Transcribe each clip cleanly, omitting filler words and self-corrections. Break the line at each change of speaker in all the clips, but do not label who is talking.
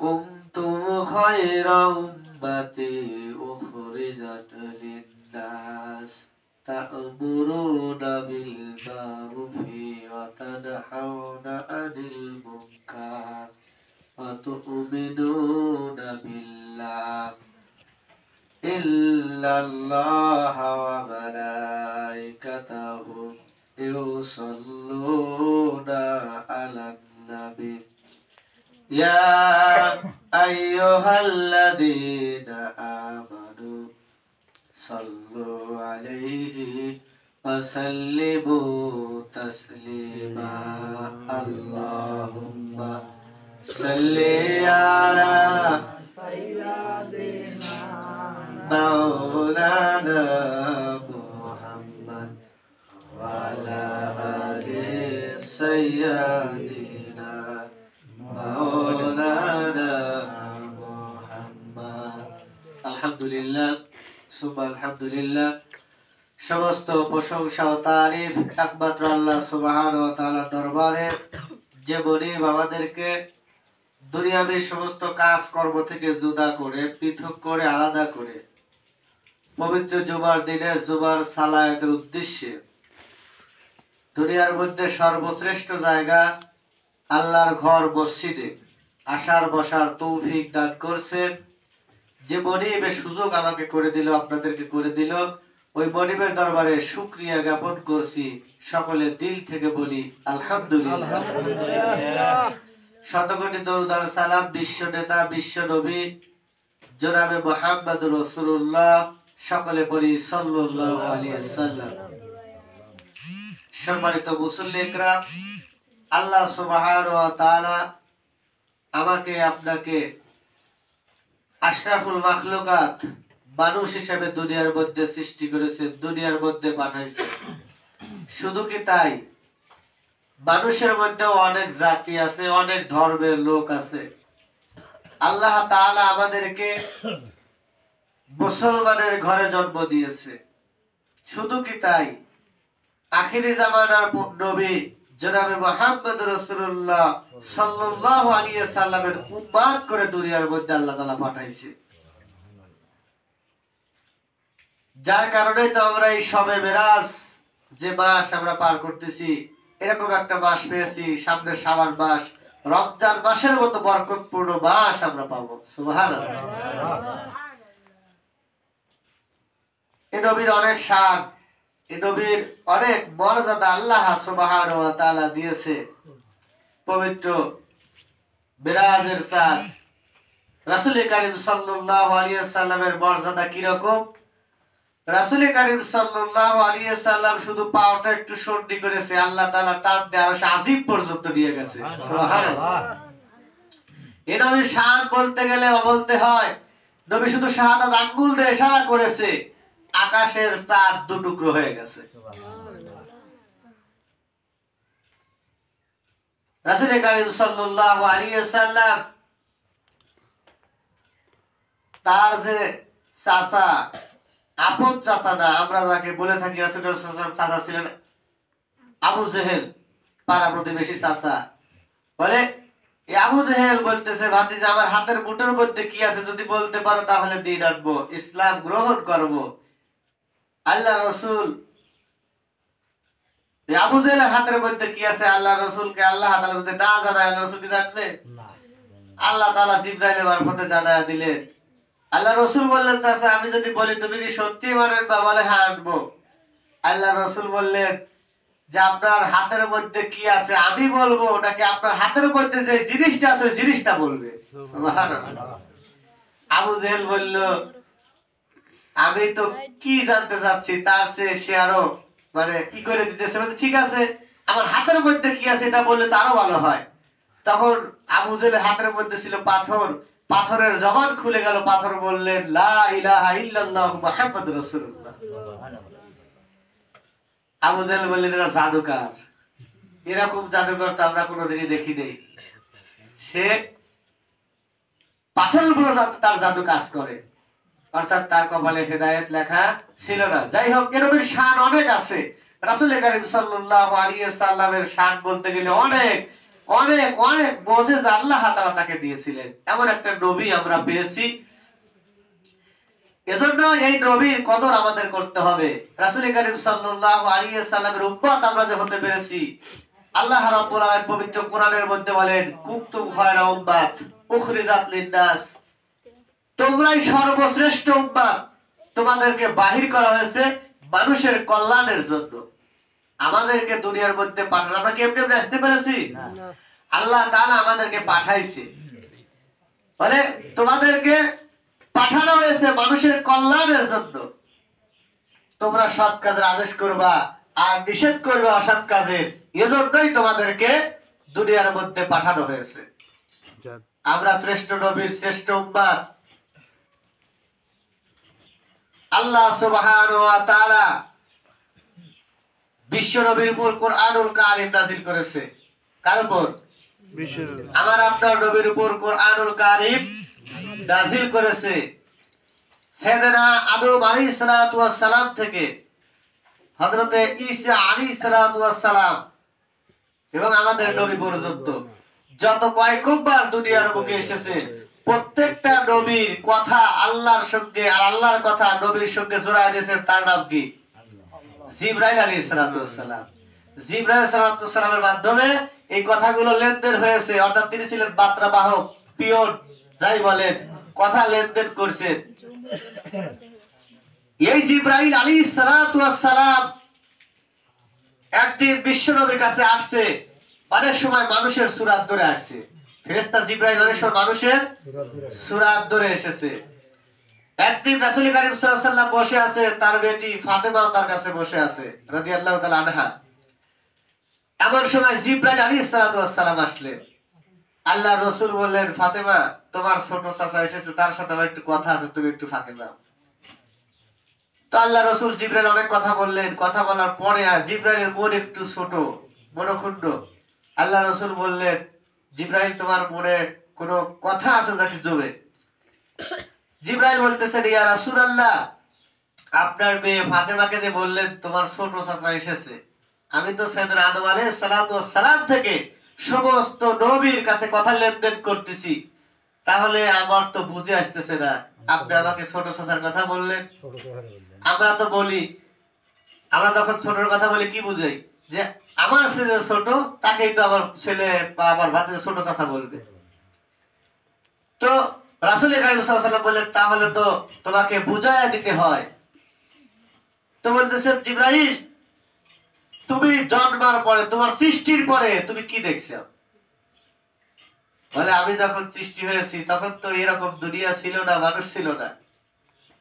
কুনতুম খায়রা উম্মাতি উখরিজাত লিন-নাস তা'মুরুনা বিল মা'রুফি ওয়া তানহাউনা আনিল মুনকার ওয়া তু'মিনুনা বিল্লাহ ইল্লাল্লাহা ওয়া মালাইকাতাহু ইউসাল্লুনা আলান নাবী ইয়া আইয়ুহাল্লাযীনা আমানু সাল্লু আলাইহি ওয়া সাল্লিমু তাসলিমা আল্লাহুম্মা সাল্লি আলা সাইয়্যিদিনা মাওলানা মুহাম্মদ ওয়া আলা আলি সাইয়্যিদিনা মাওলানা মুহাম্মদ। আলহামদুলিল্লাহ সুবহান আলহামদুলিল্লাহ। সমস্ত প্রশংসা ও তারিফ একমাত্র আল্লাহ সুবহানাহু ওয়া তাআলার দরবারে, যে মনিব আমাদেরকে দুনিয়াবী সমস্ত কাজ কর্ম থেকে জুদা করে, পৃথক করে, আলাদা করে পবিত্র জুমার দিনে জুমার সালাতের উদ্দেশ্যে দুনিয়ার মধ্যে সর্বশ্রেষ্ঠ জায়গা আল্লাহর ঘর মসজিদে আসার বসার তৌফিক দান করছেন। যে মনিবের সুযোগ আমাকে করে দিল, আপনাদেরকে করে দিল, ওই মনিবের দরবারে শুকরিয়া জ্ঞাপন করছি। সকলে দিল থেকে বলি আলহামদুলিল্লাহ। শতকোটি দরুদ আর সালাম বিশ্ব নেতা, বিশ্ব নবী জনাবে মুহাম্মদুর রাসূলুল্লাহ, সকলে বলি সাল্লাল্লাহু আলাইহি ওয়াসাল্লাম। সম্মানিত মুসল্লি ইকরাম, আল্লাহ সুবহানাহু ওয়া তাআলা আমাকে আপনাকে আশরাফুল মাখলুকাত মানুষ হিসেবে দুনিয়ার মধ্যে সৃষ্টি করেছে, দুনিয়ার মধ্যে পাঠাইছে। শুধু কি তাই, মানুষের মধ্যেও অনেক জাতি আছে, অনেক ধর্মের লোক আছে। আল্লাহ তাআলা আমাদেরকে মুসলমানের ঘরে জন্ম দিয়েছে। শুধু কি তাই, আখিরি জামানার নবী জনাবে মুহাম্মদ রাসূলুল্লাহ সাল্লাল্লাহু আলাইহি ওয়াসাল্লামের উম্মত করে দুনিয়ার মধ্যে আল্লাহ তাআলা পাঠাইছে। যার কারণে তো আমরা এই শবে মেরাজ যে মাস আমরা পার করতেছি, এরকম একটা মাস পেয়েছি। সামনে শাবান মাস, রমজান মাসের মতো বরকতপূর্ণ মাস আমরা পাবো। সুবহানাল্লাহ। এই নবীর অনেক শান, এই নবীর অনেক মর্যাদা আল্লাহ সুবহানাহু ওয়া তাআলা দিয়েছে। পবিত্র মিরাজের চাঁদ রাসূল কারীম সাল্লাল্লাহু আলাইহি ওয়াসাল্লামের মর্যাদা কি রকম? রাসূল কারীম সাল্লাল্লাহু আলাইহি ওয়াসাল্লাম শুধু পাওটা একটু সর্দি করেছে, আল্লাহ তাআলা টান দিয়ে আরশ আজিম পর্যন্ত নিয়ে গেছে। সুবহানাল্লাহ। এই নবীর শান বলতে গেলে বলতে হয়, নবী শুধু শাহাদাত আঙ্গুল দিয়ে ইশারা করেছে, আকাশের চাঁদ দুটুকরো হয়ে গেছে। রাসূল কারীম সাল্লাল্লাহু আলাইহি ওয়াসাল্লাম তার যে চাচা, আপন চাচা না, আমরা যাকে বলে থাকি রাসূলের চাচা ছিলেন আবু জেহেল, পাড়া প্রতিবেশী চাচা। বলে এই আবু জেহেল বলতেছে, ভাতিজা আমার হাতের মুঠোর মধ্যে কি আছে যদি বলতে পারো তাহলে দিন আনবো, ইসলাম গ্রহণ করবো। আল্লাহ রসুল, আবু জেহেলের হাতের মধ্যে কি আছে আল্লাহ রসুলকে আল্লাহ তাআলা যদি না জানায়, আল্লাহ রসুল কি জানবে? আল্লাহ তাআলা জিবরাইলের মারফতে জানায় দিলেন। আল্লাহ রসুল বললেন, চাচা আমি যদি বলি তুমি কি সত্যি মানেন? বা বলে হ্যাঁ আনবো। আল্লাহ রসুল বললেন যে আপনার হাতের মধ্যে কি আছে আমি বলবো নাকি আপনার হাতের মধ্যে যে জিনিসটা আছে ওই জিনিসটা বলবে? সুবহানাল্লাহ। আবু জেহেল বলল, আমি তো কি জানতে চাচ্ছি তার চেয়ে সে আরো মানে কি করে দিতেছে। ঠিক আছে, আমার হাতের মধ্যে কি আছে এটা বললে তো আরো ভালো হয়। তখন আবু জেহেলের হাতের মধ্যে ছিল পাথর, পাথরের জবান খুলে গেল। পাথর বললেন লা ইলাহা ইল্লাল্লাহু মুহাম্মাদুর রাসূলুল্লাহ। আবু জেহেল বললেন এরা জাদুকর, এরকম জাদুকর তো আমরা কোনোদিনই দেখি নেই। সে পাথরের উপর তার জাদু কাজ করে, অর্থাৎ তার কপালে হেদায়েত লেখা ছিল না। যাই হোক, এর নবীর শান অনেক আছে। রাসূল কারীম সাল্লাল্লাহু আলাইহি ওয়াসাল্লামের শান বলতে গেলে অনেক অনেক অনেক মুজিজা আল্লাহ তাআলা তাকে দিয়েছিলেন। এমন একটা নবী আমরা পেয়েছি। এজন্য এই নবীর কদর আমাদের করতে হবে। রাসূল করিম সাল্লাল্লাহু আলাইহি ওয়াসাল্লামের উম্মত আমরা যে হতে পেরেছি, আল্লাহ রাব্বুল আলামিন পবিত্র কোরআনের মধ্যে বলেন, কুনতুম খায়রা উম্মাত উখরিজাত লিন-নাস, তোমরাই সর্বশ্রেষ্ঠ উম্মত, তোমাদেরকে বাহির করা হয়েছে মানুষের কল্যাণের জন্য। আমাদেরকে দুনিয়ার মধ্যে পাঠানো, আমরা কি এমনি আসতে পেরেছি? আল্লাহ তাআলা আমাদেরকে পাঠাইছে, বলে তোমাদেরকে পাঠানো হয়েছে মানুষের কল্যাণের জন্য। তোমরা সৎ কাজের আদেশ করবা আর নিষেধ করবে অসৎ কাজের, এজন্যই তোমাদেরকে দুনিয়ার মধ্যে পাঠানো হয়েছে। আমরা শ্রেষ্ঠ নবীর শ্রেষ্ঠ উম্মত। আল্লাহ সুবহানাহু ওয়া তাআলা বিশ্ব নবীর উপর কোরআনুল কারীম নাযিল করেছে। কার উপর? আমার আপনার নবীর উপর কোরআনুল কারীম নাযিল করেছে। সাইয়েদনা আদম আলাইহিস সালাতু ওয়াস সালাম থেকে হযরতে ঈসা আলাইহিস সালাতু ওয়াস সালাম এবং আমাদের নবী পর্যন্ত যত পয়গম্বর দুনিয়ার বুকে এসেছে, প্রত্যেকটা নবীর কথা আল্লাহর সঙ্গে আর আল্লাহর কথা নবীর সঙ্গে জোড়ায় দিয়েছেন। তার নাম কি? জিবরাইল আলাইহিস সালাতু ওয়াস সালাম। জিবরাইল আলাইহিস সালাতু ওয়াস সালামের মাধ্যমে এই কথাগুলো লেনদেন হয়েছে। অর্থাৎ তিনি ছিলেন বার্তাবাহক, পিয়ন, যাই বলেন, কথা লেনদেন করছেন। এই জিবরাইল আলাইহিস সালাতু ওয়াস সালাম একদিন বিশ্ব নবীর কাছে আসছে। অনেক সময় মানুষের সূরাত ধরে আসছে। ফেরেশতা জিবরাইল অনেক সময় মানুষের সূরাত ধরে এসেছে। একদিন রাসূল করিম সাল্লাল্লাহু আলাইহি ওয়াসাল্লাম বসে আছে, তার বেটি ফাতেমা তার কাছে বসে আছে রাদিয়াল্লাহু তাআলা আনহা। এমন সময় জিবরাইল আলাইহিস সালাতু ওয়াস সালাম আসলেন। আল্লাহর রাসূল বললেন, ফাতেমা, তোমার ছোট চাচা এসেছে, তার সাথে আমার একটু কথা আছে, তুমি একটু ফাঁকে যাও। তো আল্লাহর রাসূল জিবরাইল অনেক কথা বললেন। কথা বলার পরে জিবরাইলের মন একটু ছোট, মনক্ষুণ্ণ। আল্লাহর রাসূল বললেন, জিবরাইল, তোমার মনে কোনো কথা আছে নাকি জমে? জিবরাইল বলতেছেন, ইয়া রাসূলুল্লাহ, আপনার মেয়ে ফাতেমাকে যে বললেন তোমার ছোট চাচা এসেছে, আমি তো সাইয়েদনা আদম আলাইহিস সালাতু ওয়াস সালাম থেকে সমস্ত নবীর কাছে কথা লেনদেন করতেছি, তাহলে আমার তো বুঝে আসতেছে না আপনি আমাকে ছোট চাচার কথা বললেন। আমরা তো বলি, আমরা যখন ছোটর কথা বলি কি বুঝাই? যে আমার ছেলে ছোট, তাকেই তো আমার ছেলে বা আমার ভাতিজা ছোট চাচা বলবে। তো রাসূল করিম সাল্লাল্লাহু আলাইহি ওয়াসাল্লাম বললেন, তাহলে তো তোমাকে বুঝায়া দিতে হয়। তো বলতেছেন, জিবরাইল, তুমি জন্মার পরে, তোমার সৃষ্টির পরে তুমি কি দেখছো? বলে, আমি যখন সৃষ্টি হয়েছি তখন তো এরকম দুনিয়া ছিল না, মানুষ ছিল না,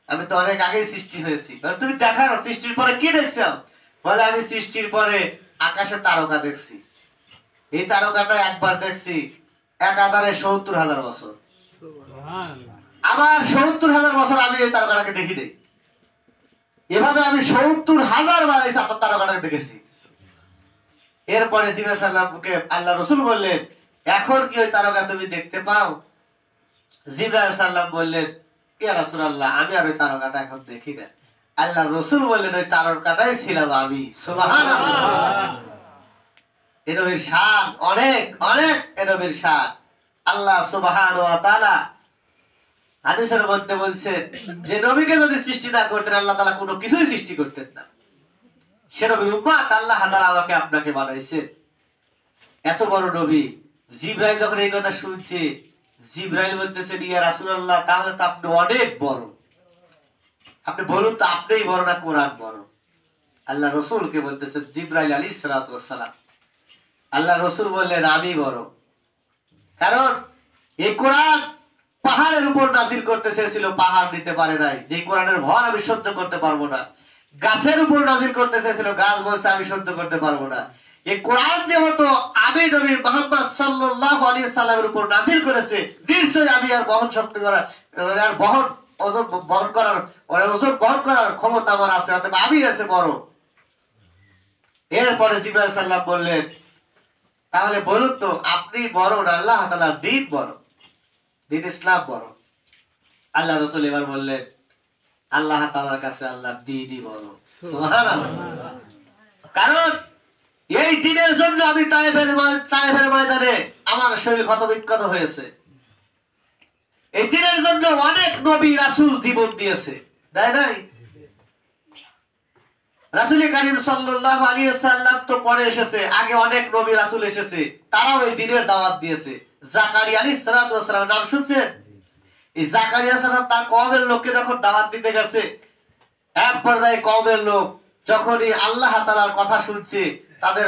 আমি তো অনেক আগেই সৃষ্টি হয়েছি। তুমি দেখার সৃষ্টির পরে কি দেখছো? বলে, আমি সৃষ্টির পরে আকাশে তারকা দেখছি। এই তারকাটা একবার দেখছি একাধারে ৭০,০০০ বছর। আবার ৭০,০০০ বছর আমি এই তারকাটাকে দেখি নাই। এভাবে আমি ৭০,০০০ বার এই তারকাটাকে দেখেছি। এরপরে জিবরাইল সাল্লামকে আল্লাহ রাসূল বললেন, এখন কি ওই তারকা তুমি দেখতে পাও? জিবরাইল সাল্লাম বললেন, ইয়া রাসূলুল্লাহ, আমি আর ওই তারকাটা এখন দেখি না। আল্লাহ রাসূল বললেন, ওই তারকাটাই ছিলাম আমি। সুবহানাল্লাহ। এই নবীর শান অনেক অনেক, এই নবীর শান। আল্লাহ সুবহানাহু ওয়া তাআলা হাদিসের মধ্যে বলছেন যে নবীকে যদি সৃষ্টি না করতেন, আল্লাহ তাআলা কোনো কিছুই সৃষ্টি করতেন না। সে নবীর উম্মত আল্লাহ তাআলা আমাকে আপনাকে বানাইছেন। এত বড় নবী। জিবরাইল যখন এই কথা শুনছে, জিবরাইল বলতেছেন, ইয়া রাসূলুল্লাহ, তাহলে তো আপনি অনেক বড়। আপনি বলুন তো, আপনিই বড় না কোরআন বড়? আল্লাহ রাসূলকে বলতেছেন, জিবরাইল আলাইহিস সালাতু ওয়াস সালাম। আল্লাহ রাসূল বললেন, আমি বড়। কারণ এই কোরআন পাহাড়ের উপর নাযিল করতে চেয়েছিল, পাহাড় নিতে পারে নাই, যে কোরআনের ভর আমি সহ্য করতে পারবো না। গাছের উপর নাযিল করতে চেয়েছিল, গাছ বলছে আমি সহ্য করতে পারবো না। এই কোরআন যেহেতু আমি নবী মুহাম্মদ সাল্লাল্লাহু আলাইহি সাল্লামের উপর নাযিল করেছে, নিশ্চয়ই আমি আর বহন শক্তি করার, আর বহন ওজন বহন করার, ওজন বহন করার ক্ষমতা আমার আছে, অতএব আমি আছে বড়। এরপরে জিবরাইল সাল্লাম বললেন, তাহলে বলুন তো, আপনি বড় না আল্লাহ তাআলার দ্বীন বড়, দ্বীন ইসলাম বড়? আল্লাহ রাসূল এবার বললেন, আল্লাহ তাআলার কাছে আল্লাহর দ্বীনই বড়। সুবহানাল্লাহ। কারণ এই দিনের জন্য আমি তায়েফের ময়দানে আমার শরীর ক্ষতবিক্ষত হয়েছে। এই দিনের জন্য অনেক নবী রাসূল জীবন দিয়েছে, তাই নাই? রাসূল কারীম সাল্লাল্লাহু আলাইহি ওয়াসাল্লাম তো পরে এসেছে, আগে অনেক নবী রাসূল এসেছে, তারাও এই দ্বীনের দাওয়াত দিয়েছে। জাকারিয়া আলাইহিস সালাতু ওয়াস সালাম নাম শুনছেন? এই জাকারিয়া সালাম তার কওমের লোককে যখন দাওয়াত দিতে গেছে, এক পর্যায়ে কওমের লোক যখনই আল্লাহ তাআলার কথা শুনছে, তাদের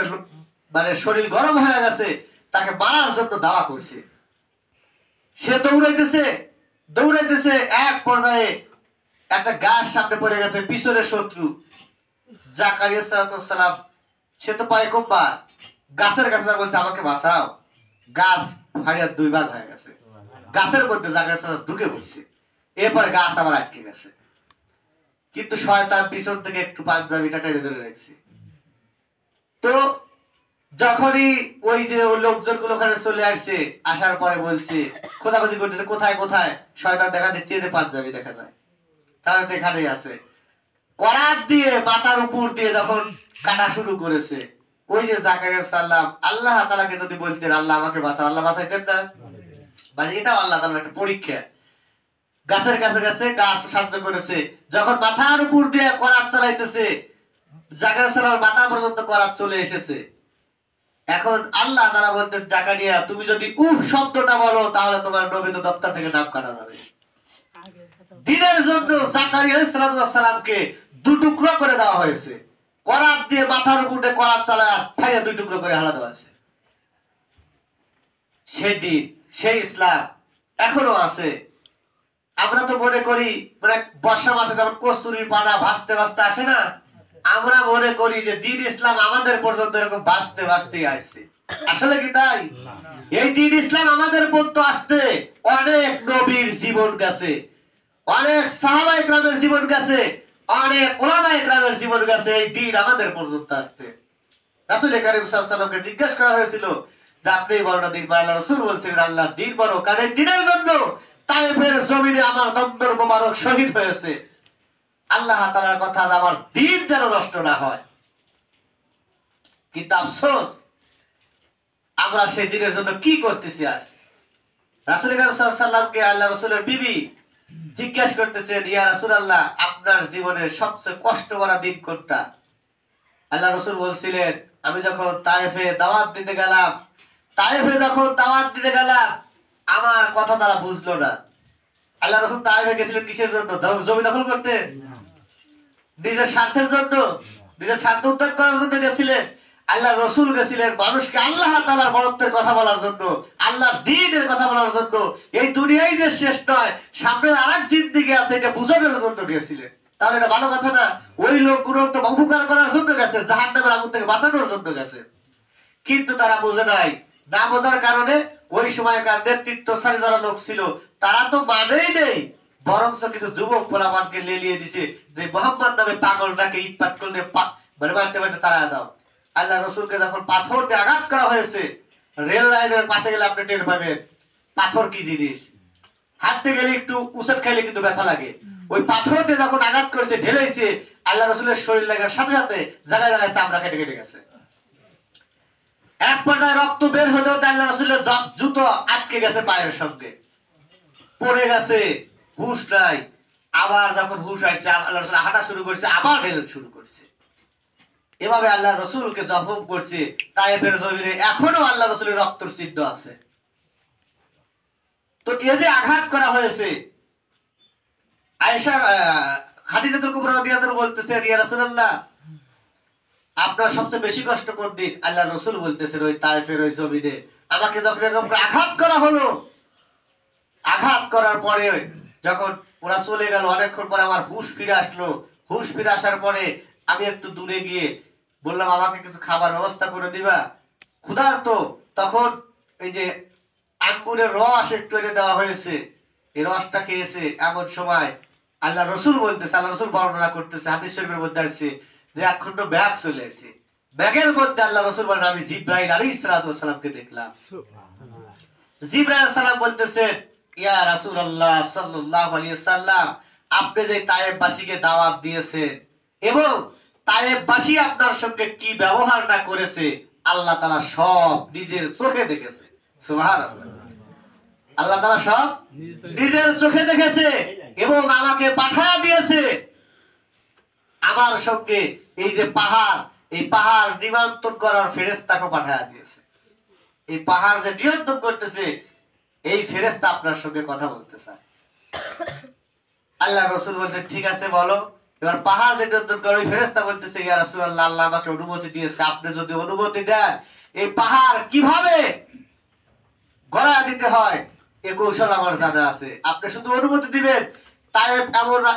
মানে শরীর গরম হয়ে গেছে, তাকে মারার জন্য দাওয়া করছে। সে দৌড়াইতেছে, এক পর্যায়ে একটা গাছ সামনে পড়ে গেছে, পিছনে শত্রু। জাকারিয়া সালাম সে তো পয়গম্বর, গাছের কাছে বলছে আমাকে বাঁচাও। গাছ ফাড়িয়া দুই ভাগ হয়ে গেছে, গাছের মধ্যে জাকারিয়া সালাম ঢুকে পড়ছে। এরপরে গাছ আবার আটকে গেছে, কিন্তু শয়তান পিছন থেকে একটু পাঞ্জাবিটা টেনে ধরে রাখছে। তো যখনই ওই যে লোকজনগুলো ওখানে চলে আসছে, আসার পরে বলছে, খোঁজাখুঁজি করতেছে কোথায় কোথায়, শয়তান দেখা দিচ্ছে যে পাঞ্জাবি দেখা যায়, তাহলে তো এখানেই আছে। করাত দিয়ে মাথার উপর দিয়ে যখন কাটা শুরু করেছে, ওই যে জাকারিয়া সাল্লাম আল্লাহ তাআলাকে যদি বলতেন আল্লাহ আমাকে বাঁচাও, আল্লাহ বাঁচাইতেন না? মানে এটাও আল্লাহ তাআলার একটা পরীক্ষা। গাছের কাছে গেছে, গাছ সাহায্য করেছে। যখন মাথার উপর দিয়ে করাত চালাইতেছে, জাকারিয়া সাল্লামের মাথা পর্যন্ত করাত চলে এসেছে। এখন আল্লাহ তাআলা বলতেন, জাকারিয়া তুমি যদি উফ শব্দটা বলো তাহলে তোমার নবী তো দপ্তর থেকে নাম কাটা যাবে। দিনের জন্য জাকারিয়া আলাইহিস সালামকে দু টুকরো করে দেওয়া হয়েছে, করাত দিয়ে মাথার উপরে করাত চালায় ফাইয়া দুই টুকরো করে হালা দেওয়া হয়েছে। সেই দিন, সেই ইসলাম এখনো আছে। আমরা তো মনে করি মানে বর্ষা মাসে যখন কস্তুরী পানা ভাসতে ভাসতে আসে না, আমরা মনে করি যে দিন ইসলাম আমাদের পর্যন্ত এরকম ভাসতে ভাসতেই আসছে। আসলে কি তাই? এই দিন ইসলাম আমাদের পর্যন্ত আসতে অনেক নবীর জীবন গেছে, অনেক সাহাবায়ে কেরামের জীবন গেছে, অনেক উলামায়ে কেরামের জীবন গেছে এই দিন আমাদের পর্যন্ত আসতে। রাসূল কারীম সাল্লাল্লাহু আলাইহি ওয়াসাল্লামকে জিজ্ঞাসা করা হয়েছিল যে আপনি বড় দিন বা আল্লাহ রাসূল বলছেন আল্লাহর দিন বড়, কারণ এই দিনের জন্য তায়েফের জমিনে আমার দন্দর মোবারক শহীদ হয়েছে। আল্লাহ তাআলার কথা আমার দিন যেন নষ্ট না হয়। কিন্তু আফসোস আমরা সেই দিনের জন্য কি করতেছি আজ? রাসূল কারীম সাল্লাল্লাহু আলাইহি ওয়াসাল্লামকে আল্লাহ রাসূলের বিবি জিজ্ঞাসা করতেছেন, ইয়া রাসূলুল্লাহ আপনার জীবনের সবচেয়ে কষ্ট করা দিন কোনটা? আল্লাহ রাসূল বলছিলেন, আমি যখন তায়েফে দাওয়াত দিতে গেলাম, আমার কথা তারা বুঝলো না। আল্লাহ রাসূল তায়েফে গেছিলেন কিসের জন্য? জমি দখল করতে? নিজের স্বার্থের জন্য, নিজের স্বার্থ উদ্ধার করার জন্য গেছিলেন? আল্লাহ রাসূল গেছিলেন মানুষকে আল্লাহ তাআলার বরত্বের কথা বলার জন্য, আল্লাহর দ্বীনের কথা বলার জন্য। এই দুনিয়াই যে শেষ নয়, সামনে আরেক জিন্দেগি আছে, এটা বুঝানোর জন্য গেছিলেন। তাহলে এটা ভালো কথা না? ওই লোকগুলো তো উপকার করার জন্য গেছে, জাহান্নামের আগুন থেকে বাঁচানোর জন্য গেছে। কিন্তু তারা বুঝে নাই, না বোঝার কারণে ওই সময়কার নেতৃত্বশালী যারা লোক ছিল তারা তো মানেই নেই, বরঞ্চ কিছু যুবক পোলাপানকে লেলিয়ে দিছে যে মোহাম্মদ নামে পাগলটাকে ইটপাট করলে মানে মারতে মারতে তারা দাও। আল্লাহ রসুলকে যখন পাথর দিয়ে আঘাত করা হয়েছে, রেল লাইনের পাশে গেলে আপনি টের পাবেন পাথর কি জিনিস। হাঁটতে গেলে একটু উচট খাইলে কিন্তু ব্যথা লাগে। ওই পাথর দিয়ে যখন আঘাত করেছে, ঢেলেছে, আল্লাহ রসুলের শরীর লাগার সাথে সাথে জায়গায় জায়গায় চামড়া কেটে কেটে গেছে। এক পর্যায়ে রক্ত বের হতে হতে আল্লাহ রসুলের জুতো আটকে গেছে পায়ের সঙ্গে, পড়ে গেছে, হুশ নাই। আবার যখন হুশ আসছে, আল্লাহ রসুল হাঁটা শুরু করছে, আবার ঢেলে শুরু করছে। এভাবে আল্লাহ রসুলকে জখম করছে। তায়েফের জমিনে এখনো আল্লাহ রসুলের রক্তের চিহ্ন আছে। তো এ যে আঘাত করা হয়েছে, আয়েশা খাদিজাতুল কুবরা রাদিয়াল্লাহু আনহা বলতেছে, ইয়া রাসূলুল্লাহ আপনার সবচেয়ে বেশি কষ্ট কোন দিন? আল্লাহ রসুল বলতেছেন ওই তায়েফের ওই জমিনে আমাকে যখন এরকম আঘাত করা হলো, আঘাত করার পরে যখন ওরা চলে গেল, অনেকক্ষণ পরে আমার হুশ ফিরে আসলো। হুশ ফিরে আসার পরে আমি একটু দূরে গিয়ে বললাম আমাকে কিছু খাবার ব্যবস্থা করে দিবা, ক্ষুধার্ত। তখন এই যে আঙ্গুরের রস একটু এনে দেওয়া হয়েছে, এই রসটা খেয়েছে। এমন সময় আল্লাহ রসুল বলতেছে, আল্লাহ রসুল বর্ণনা করতেছে, হাদিস শরীফের মধ্যে আসছে যে একখণ্ড ব্যাগ চলে আসছে। ব্যাগের মধ্যে আল্লাহ রসুল বলেন আমি জিবরাইল আলাইহিস সালামকে দেখলাম। জিবরাইল সালাম বলতেছেন, ইয়া রাসূলুল্লাহ সাল্লাল্লাহু আলাইহি ওয়াসাল্লাম আপনি যে তায়েফবাসীকে দাওয়াত দিয়েছেন এবং তায়েববাসী আপনার সঙ্গে কি ব্যবহার না করেছে আল্লাহ তাআলা সব নিজের চোখে দেখেছে। সুবহানাল্লাহ। আল্লাহ তাআলা সব নিজের চোখে দেখেছে এবং আমাকে পাঠায়া দিয়েছে আমার সঙ্গে। এই যে পাহাড়, এই পাহাড় নিয়ন্ত্রণ করার ফেরেশতাকে পাঠায়া দিয়েছে। এই পাহাড় যে নিয়ন্ত্রণ করতেছে এই ফেরেশতা আপনার সঙ্গে কথা বলতে চায়। আল্লাহ রাসূল বলছে ঠিক আছে বলো। এবার পাহাড় যে নিয়ন্ত্রণ করে ওই ফেরেশতা বলতেছে ইয়া রাসূলুল্লাহ, আল্লাহ আমাকে অনুমতি দিয়েছে, আপনি যদি অনুমতি দেন এই পাহাড় কিভাবে গড়ায় দিতে হয় এই কৌশল আমার জানা আছে, আপনি শুধু অনুমতি দিবেন। তাই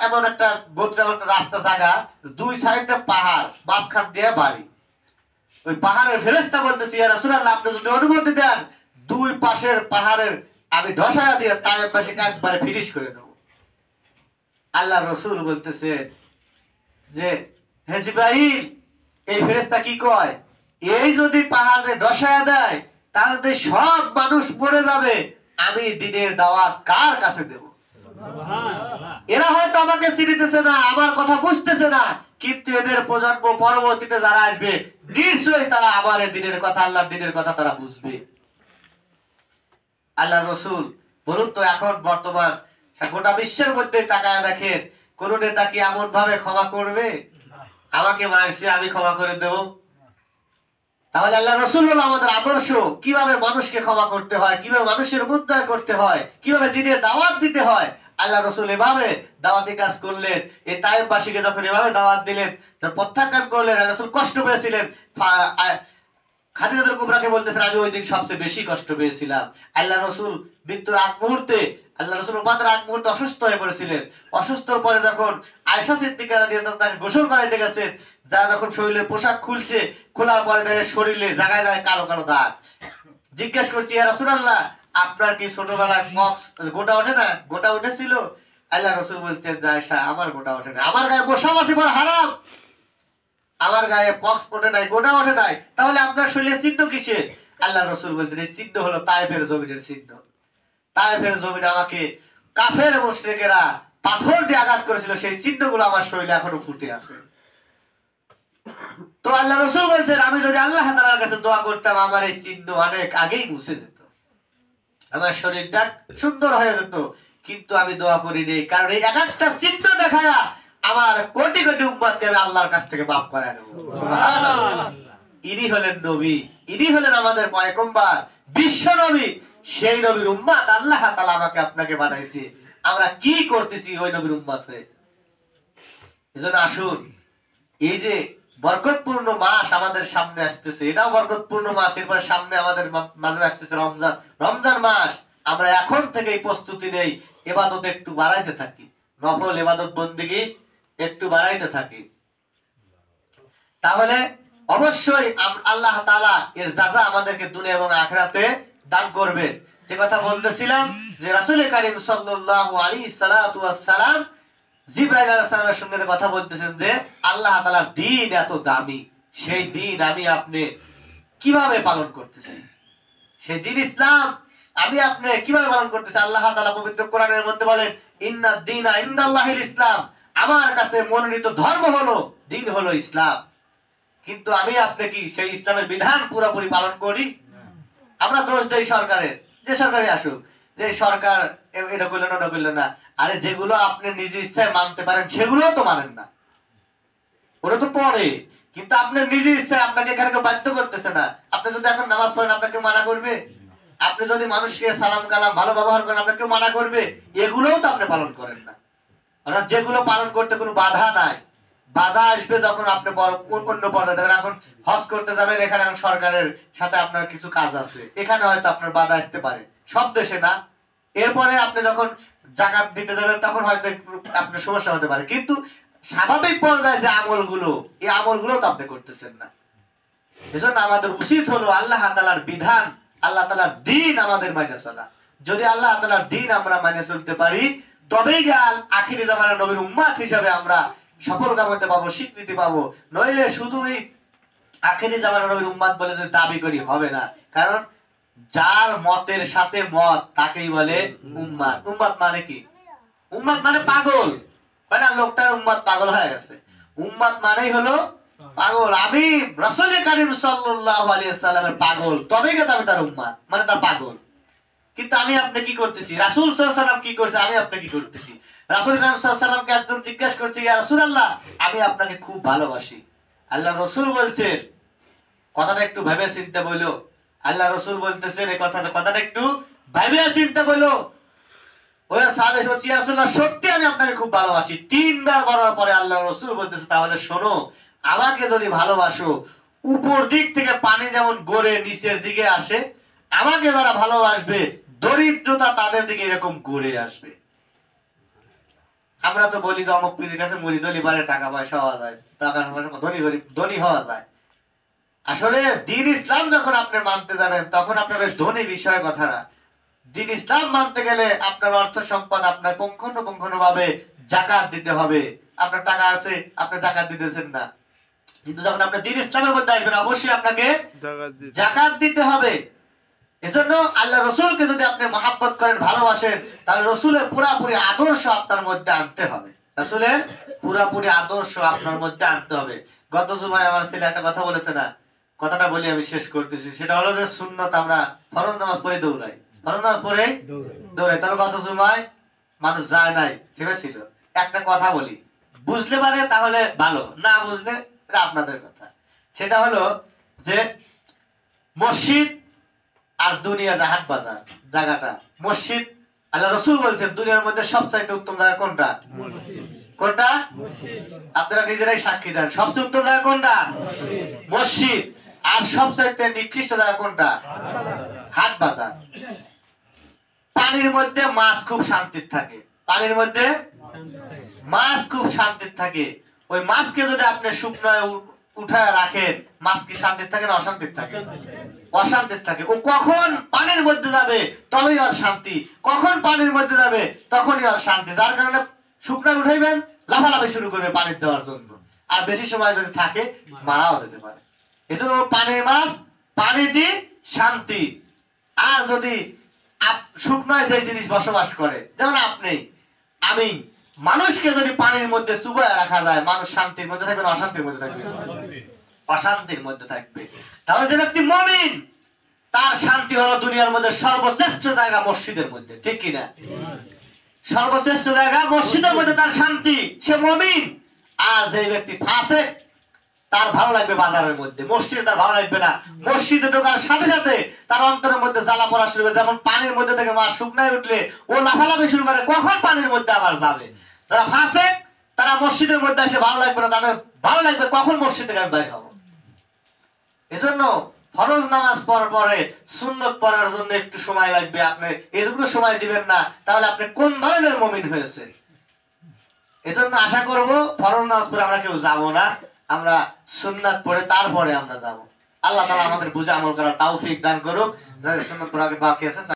এমন একটা গোত্রের একটা রাস্তা জায়গা, দুই সাইডে পাহাড়, মাঝখান দিয়ে বাড়ি। ওই পাহাড়ের ফেরেশতা বলতেছে ইয়া রাসূলুল্লাহ, আপনি যদি অনুমতি দেন দুই পাশের পাহাড়ের আমি ধসায়া দিয়ে তায়েববাসীকে একবারে ফিনিশ করে দেব। আল্লাহ রাসূল বলতেছে যে হে জিবরাইল, এই ফেরেশতা কি কয়, এই যদি পাহাড়ে ধসায়া দেয় তাহলে সব মানুষ মরে যাবে, আমি দ্বীনের দাওয়াত কার কাছে দেব? এরা হয়তো আমাকে চিনিতেছে না, আমার কথা বুঝতেছে না, কিন্তু এদের প্রজন্ম পরবর্তীতে যারা আসবে নিশ্চয়ই তারা আমার দ্বীনের কথা, আল্লাহর দ্বীনের কথা তারা বুঝবে। আল্লাহ রাসূল বলুন তো এখন বর্তমান গোটা বিশ্বের মধ্যে তাকায় দেখেন কোন নেতা কি এমন ভাবে ক্ষমা করবে? আমাকে মারছে আমি ক্ষমা করে দেব? তাহলে আল্লাহ রাসূল হলো আমাদের আদর্শ, কিভাবে মানুষকে ক্ষমা করতে হয়, কিভাবে মানুষের উদ্ধার করতে হয়, কিভাবে দ্বীনের দাওয়াত দিতে হয়। আল্লাহ রাসূল এভাবে দাওয়াতি কাজ করলেন। এই তায়েববাসীকে যখন এভাবে দাওয়াত দিলেন প্রত্যাখ্যান করলেন, আল্লাহ রাসূল কষ্ট পেয়েছিলেন। খাদিজাতুল কুবরাকে বলতেছেন আমি ওই দিন সবচেয়ে বেশি কষ্ট পেয়েছিলাম। আল্লাহ রাসূল মৃত্যুর আগ মুহূর্তে, আল্লাহ রাসূল ওফাতের আগ মুহূর্তে অসুস্থ হয়ে পড়েছিলেন। অসুস্থর পরে যখন আয়েশা সিদ্দিকা রাদিয়াল্লাহু তাআলা তাকে গোসল করাইতে গেছেন, যা যখন শরীরের পোশাক খুলছে, খোলার পরে দেখে শরীরে জায়গায় জায়গায় কালো কালো দাগ। জিজ্ঞেস করছি ইয়া রাসূলুল্লাহ, আপনার কি ছোটবেলায় পক্স গোটা ওঠে না? গোটা উঠেছিল? আল্লাহ রাসূল বলছেন যে আয়েশা, আমার গোটা ওঠে না, আমার গায়ে বসা মাছি বড় হারাম, আমার গায়ে পক্স ওঠে নাই, গোটা ওঠে নাই, তাহলে আপনার শরীরের চিহ্ন কিসে? আল্লাহ রাসূল বলছেন এই চিহ্ন হলো তায়েফের জমিনের চিহ্ন। তায়েফের জমিনে আমাকে কাফের মুশরিকেরা পাথর দিয়ে আঘাত করেছিল, সেই চিহ্নগুলো আমার শরীরে এখনো ফুটে আছে। তো আল্লাহ রাসূল বলছেন আমি যদি আল্লাহ তাআলার কাছে দোয়া করতাম আমার এই চিহ্ন অনেক আগেই মুছে যেত, আমার শরীরটা সুন্দর হয়ে যেত, কিন্তু আমি দোয়া করিনি, কারণ এই এক একটা চিহ্ন দেখায়া আমার কোটি কোটি উম্মতকে আমি আল্লাহর কাছ থেকে মাফ করায় নেব। সুবহানাল্লাহ। ইনি হলেন নবী, ইনি হলেন আমাদের পয়গম্বর, বিশ্ব নবী। সেই নবীর উম্মত আল্লাহ তাআলা আমাকে আপনাকে বানাইছে, আমরা কি করতেছি ওই নবীর উম্মতে? এজন্য আসুন, এই যে বরকতপূর্ণ মাস আমাদের সামনে আসতেছে, এটাও বরকতপূর্ণ মাস, এরপরে সামনে আমাদের মাঝে আসতেছে রমজান, রমজান মাস। আমরা এখন থেকেই প্রস্তুতি নেই, ইবাদত একটু বাড়াইতে থাকি, নফল ইবাদত বন্দেগী একটু বাড়াইতে থাকি, তাহলে অবশ্যই আল্লাহ তাআলা এর যাজা আমাদেরকে দুনিয়া এবং আখিরাতে দান করবেন। যে কথা বলতেছিলাম যে রাসূল কারীম সাল্লাল্লাহু আলাইহি সাল্লাতু ওয়াস সালাম জিবরাইল আলাইহিস সালামের সঙ্গে কথা বলতেছেন যে আল্লাহ তাআলার দ্বীন এত দামি, সেই দ্বীন আমি আপনি কিভাবে পালন করতেছি, সেই দ্বীন ইসলাম আমি আপনি কিভাবে পালন করতেছি? আল্লাহ তাআলা পবিত্র কোরআনের মধ্যে বলেন ইন্নাদ দীনা ইনদাল্লাহিল ইসলাম, আমার কাছে মনোনীত ধর্ম হলো, দ্বীন হলো ইসলাম। কিন্তু আমি আপনি কি সেই ইসলামের বিধান পুরোপুরি পালন করি? আমরা দোষ দেই সরকারের, যে সরকারই আসুক, যে সরকার এটা করলো না ওটা করলো না। আরে যেগুলো আপনি নিজে ইচ্ছায় মানতে পারেন সেগুলোও তো মানেন না, ওটা তো পরে, কিন্তু আপনি নিজে ইচ্ছায় আপনাকে এখানে কেউ বাধ্য করতেছে না। আপনি যদি এখন নামাজ পড়েন আপনাকে মানা করবে? আপনি যদি মানুষকে সালাম কালাম ভালো ব্যবহার করেন আপনাকে মানা করবে? এগুলোও তো আপনি পালন করেন না। অর্থাৎ যেগুলো পালন করতে কোনো বাধা নাই, বাধা আসবে যখন আপনি অন্য পর্যায়ে দেবেন। এখন হজ করতে যাবেন, এখানে এখন সরকারের সাথে আপনার কিছু কাজ আছে, এখানে হয়তো আপনার বাধা আসতে পারে, সব দেশে না। এরপরে আপনি যখন জাকাত দিতে যাবেন তখন হয়তো আপনার সমস্যা হতে পারে, কিন্তু স্বাভাবিক পর্যায়ে যে আমলগুলো, এই আমলগুলো তো আপনি করতেছেন না। এজন্য আমাদের উচিত হলো আল্লাহ তাআলার বিধান, আল্লাহ তাআলার দ্বীন আমাদের মাইনে চলা। যদি আল্লাহ তাআলার দ্বীন আমরা মাইনে চলতে পারি তবেই গেল আখিরি জামানার নবীর উম্মত হিসাবে আমরা সফলতা হতে পাবো, স্বীকৃতি পাবো। নইলে শুধুই আখিরি জামানার নবীর উম্মত বলে যদি দাবি করি হবে না, কারণ যার মতের সাথে মত তাকেই বলে উম্মত। উম্মত মানে কি? উম্মত মানে পাগল, মানে লোকটার উম্মত পাগল হয়ে গেছে। উম্মত মানেই হলো পাগল আমি রাসূল কারীম সাল্লাল্লাহু আলাইহি ওয়াসাল্লামের পাগল, তবেই কিন্তু আমি তার উম্মত, মানে তার পাগল। কিন্তু আমি আপনি কি করতেছি? রাসূল সাল্লাল্লাহু আলাইহি ওয়াসাল্লাম কি করছে, আমি আপনি কি করতেছি? রাসূল সাল্লাল্লাহু আলাইহি ওয়াসাল্লামকে একজন জিজ্ঞাসা করছে, ইয়া রাসূলুল্লাহ, আমি আপনাকে খুব ভালোবাসি। আল্লাহ রাসূল বলছেন, কথাটা একটু ভেবে চিন্তে বলো। আল্লাহ রাসূল বলতেছেন এই কথাটা একটু ভেবে চিন্তে বলো। ওই সাহাবী বলছে, ইয়া রাসূলুল্লাহ, সত্যি আমি আপনাকে খুব ভালোবাসি। তিনবার বলার পরে আল্লাহ রাসূল বলতেছে, তাহলে শোনো, আমাকে যদি ভালোবাসো, উপর দিক থেকে পানি যেমন গড়ে নিচের দিকে আসে, আমাকে যারা ভালোবাসবে দরিদ্রতা তাদের দিকে এরকম গড়ে আসবে। আমরা তো বলি যে অমুক পীরের কাছে মুরিদ হলে পারে টাকা পয়সা হওয়া যায়, টাকা পয়সা ধনী হওয়া যায়। আসলে দ্বীন ইসলাম যখন আপনি মানতে যাবেন তখন আপনার ধনী বিষয় কথা না। দ্বীন ইসলাম মানতে গেলে আপনার অর্থ সম্পদ আপনার পুঙ্খানুপুঙ্খানু ভাবে যাকাত দিতে হবে। আপনার টাকা আছে, আপনি যাকাত দিতেছেন না, কিন্তু যখন আপনি দ্বীন ইসলামের মধ্যে আসবেন অবশ্যই আপনাকে যাকাত দিতে হবে। এজন্য আল্লাহ রসুলকে যদি আপনি মহাব্বত করেন, ভালোবাসেন, তাহলে রসুলের পুরাপুরি আদর্শ আপনার মধ্যে আনতে হবে। রসুলের পুরাপুরি আদর্শ আপনার মধ্যে আনতে হবে। গত জুমায় আমার ছেলে একটা কথা বলেছে না, কথাটা বলি আমি শেষ করতেছি। সেটা হলো যে সুন্নত আমরা ফরজ নামাজ পড়ে দৌড়াই, ফরজ নামাজ পড়ে দৌড়াই। তবে গত জুমায় মানুষ যায় নাই, ভেবেছিল। একটা কথা বলি, বুঝলে পারে তাহলে ভালো, না বুঝলে এটা আপনাদের কথা। সেটা হলো যে মসজিদ আর দুনিয়া হাট বাজার জায়গাটা। মসজিদ, আল্লাহ রসুল বলছেন দুনিয়ার মধ্যে সবচাইতে উত্তম জায়গা কোনটা? কোনটা? আপনারা নিজেরাই সাক্ষী দেন, সবচেয়ে উত্তম জায়গা কোনটা? মসজিদ। আর সবচাইতে নিকৃষ্ট জায়গা কোনটা? হাট বাজার। পানির মধ্যে মাছ খুব শান্তির থাকে, পানির মধ্যে মাছ খুব শান্তির থাকে। ওই মাছকে যদি আপনি শুকনায় উঠায় রাখেন, মাছ কি শান্তির থাকে না অশান্তির থাকে? অশান্তির থাকে। ও কখন পানির মধ্যে যাবে তবেই আর শান্তি, কখন পানির মধ্যে যাবে তখনই আর শান্তি। যার কারণে শুকনায় উঠাইবেন, লাফালাফি শুরু করবে পানির দেওয়ার জন্য, আর বেশি সময় যদি থাকে মারাও যেতে পারে। এজন্য পানির মাছ পানিতে শান্তি। আর যদি শুকনায় যে জিনিস বসবাস করে, যেমন আপনি আমি, মানুষকে যদি পানির মধ্যে চুবায় রাখা যায়, মানুষ শান্তির মধ্যে থাকবে না অশান্তির মধ্যে থাকবে? অশান্তির মধ্যে থাকবে। তাহলে যে ব্যক্তি মুমিন, তার শান্তি হলো দুনিয়ার মধ্যে সর্বশ্রেষ্ঠ জায়গা মসজিদের মধ্যে, ঠিক কিনা? সর্বশ্রেষ্ঠ জায়গা মসজিদের মধ্যে তার শান্তি, সে মুমিন। আর যে ব্যক্তি ফাসিক, তার ভালো লাগবে বাজারের মধ্যে, মসজিদে তার ভালো লাগবে না। মসজিদে ঢোকার সাথে সাথে তার অন্তরের মধ্যে জ্বালা পড়া শুরু করে। যেমন পানির মধ্যে থেকে মাছ শুকনায় উঠলে ও লাফালাফি শুরু করে, কখন পানির মধ্যে আবার যাবে। যারা ফাসিক, তারা মসজিদের মধ্যে এসে ভালো লাগবে না, তাদের ভালো লাগবে কখন মসজিদ থেকে আমি বাইরে হবো। এজন্য ফরজ নামাজ পড়ার পরে সুন্নত পড়ার জন্য একটু সময় লাগবে। আপনি এটুকু সময় দিবেন না, তাহলে আপনি কোন ধরনের মুমিন হয়েছে? এজন্য আশা করব ফরজ নামাজ পড়ে আমরা কেউ যাব না, আমরা সুন্নাত পড়ে তারপরে আমরা যাব। আল্লাহ তাআলা আমাদের বুঝে আমল করার তৌফিক দান করুক। যাদের সুন্নাত পড়া বাকি আছে